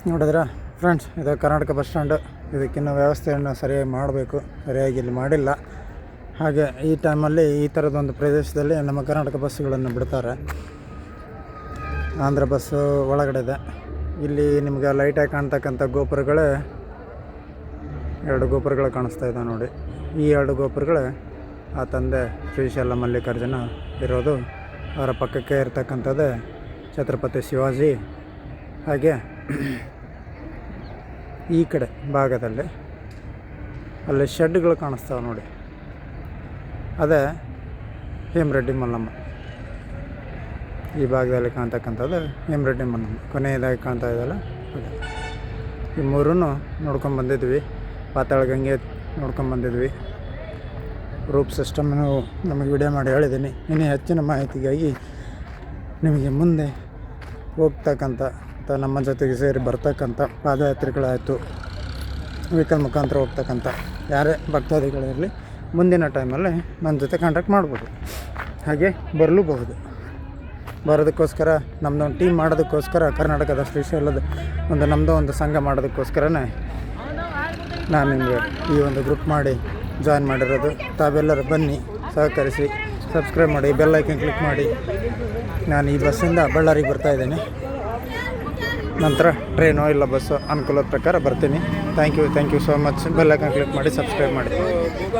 ನೋಡಿದ್ರೆ ಫ್ರೆಂಡ್ಸ್, ಇದು Karnataka bus stand. ಇದಕ್ಕಿನ್ನು ವ್ಯವಸ್ಥೆಯನ್ನು ಸರಿಯಾಗಿ ಮಾಡಬೇಕು, ಸರಿಯಾಗಿ ಇಲ್ಲಿ ಮಾಡಿಲ್ಲ. ಹಾಗೆ ಈ ಟೈಮಲ್ಲಿ ಈ ಥರದೊಂದು ಪ್ರದೇಶದಲ್ಲಿ ನಮ್ಮ ಕರ್ನಾಟಕ ಬಸ್ಸುಗಳನ್ನು ಬಿಡ್ತಾರೆ. ಆಂಧ್ರ ಬಸ್ಸು ಒಳಗಡೆ ಇದೆ. ಇಲ್ಲಿ ನಿಮ್ಗೆ ಲೈಟಾಗಿ ಕಾಣ್ತಕ್ಕಂಥ ಗೋಪುರಗಳೇ 2 ಗೋಪುರಗಳು ಕಾಣಿಸ್ತಾ ಇದೆ ನೋಡಿ. ಈ 2 ಗೋಪುರಗಳೇ ಆ ತಂದೆ ಶ್ರೀಶೈಲ ಮಲ್ಲಿಕಾರ್ಜುನ ಇರೋದು. ಅವರ ಪಕ್ಕಕ್ಕೆ ಇರ್ತಕ್ಕಂಥದ್ದೇ ಛತ್ರಪತಿ ಶಿವಾಜಿ. ಹಾಗೆ ಈ ಕಡೆ ಭಾಗದಲ್ಲಿ ಅಲ್ಲಿ ಶೆಡ್ಗಳು ಕಾಣಿಸ್ತಾವೆ ನೋಡಿ, ಅದೇ ಹೇಮರೆಡ್ಡಿ ಮಲ್ಲಮ್ಮ. ಈ ಭಾಗದಲ್ಲಿ ಕಾಣ್ತಕ್ಕಂಥದ್ದು ಹೇಮರೆಡ್ಡಿ ಮಲ್ಲಮ್ಮ. ಕೊನೆಯದಾಗಿ ಕಾಣ್ತಾ ಇದೆಯಲ್ಲ ಅದೇ. ಈ ಮೂರನ್ನು ನೋಡ್ಕೊಂಡು ಬಂದಿದ್ವಿ. ಪಾತಾಳ ಗಂಗೆ ನೋಡ್ಕೊಂಡು ಬಂದಿದ್ವಿ. ರೂಪ್ ಸಿಸ್ಟಮ್ನು ನಮಗೆ ವಿಡಿಯೋ ಮಾಡಿ ಹೇಳಿದ್ದೀನಿ. ಇನ್ನೂ ಹೆಚ್ಚಿನ ಮಾಹಿತಿಗಾಗಿ ನಿಮಗೆ ಮುಂದೆ ಹೋಗ್ತಕ್ಕಂಥ ಅಥವಾ ನಮ್ಮ ಜೊತೆಗೆ ಸೇರಿ ಬರ್ತಕ್ಕಂಥ ಪಾದಯಾತ್ರಿಗಳಾಯಿತು, ವೆಹಿಕಲ್ ಮುಖಾಂತರ ಹೋಗ್ತಕ್ಕಂಥ ಯಾರೇ ಭಕ್ತಾದಿಗಳಿರಲಿ, ಮುಂದಿನ ಟೈಮಲ್ಲಿ ನನ್ನ ಜೊತೆ ಕಾಂಟ್ಯಾಕ್ಟ್ ಮಾಡ್ಬೋದು. ಹಾಗೆ ಬರಲೂಬಹುದು. ಬರೋದಕ್ಕೋಸ್ಕರ ನಮ್ಮದೊಂದು ಟೀಮ್ ಮಾಡೋದಕ್ಕೋಸ್ಕರ, ಕರ್ನಾಟಕದ ಶ್ರೀಶೈಲದ ನಮ್ಮದು ಒಂದು ಸಂಘ ಮಾಡೋದಕ್ಕೋಸ್ಕರನೇ ನಾನು ನಿಮಗೆ ಈ ಒಂದು ಗ್ರೂಪ್ ಮಾಡಿ ಜಾಯಿನ್ ಮಾಡಿರೋದು. ತಾವೆಲ್ಲರೂ ಬನ್ನಿ, ಸಹಕರಿಸಿ, ಸಬ್ಸ್ಕ್ರೈಬ್ ಮಾಡಿ, ಬೆಲ್ ಐಕನ್ ಕ್ಲಿಕ್ ಮಾಡಿ. ನಾನು ಈ ಬಸ್ಸಿಂದ ಬಳ್ಳಾರಿಗೆ ಬರ್ತಾಯಿದ್ದೀನಿ. ನಂತರ ಟ್ರೈನೋ ಇಲ್ಲ ಬಸ್ಸು ಅನುಕೂಲದ ಪ್ರಕಾರ ಬರ್ತೀನಿ. Thank you so much. Bell icon click ಮಾಡಿ, ಸಬ್ಸ್ಕ್ರೈಬ್ ಮಾಡಿ.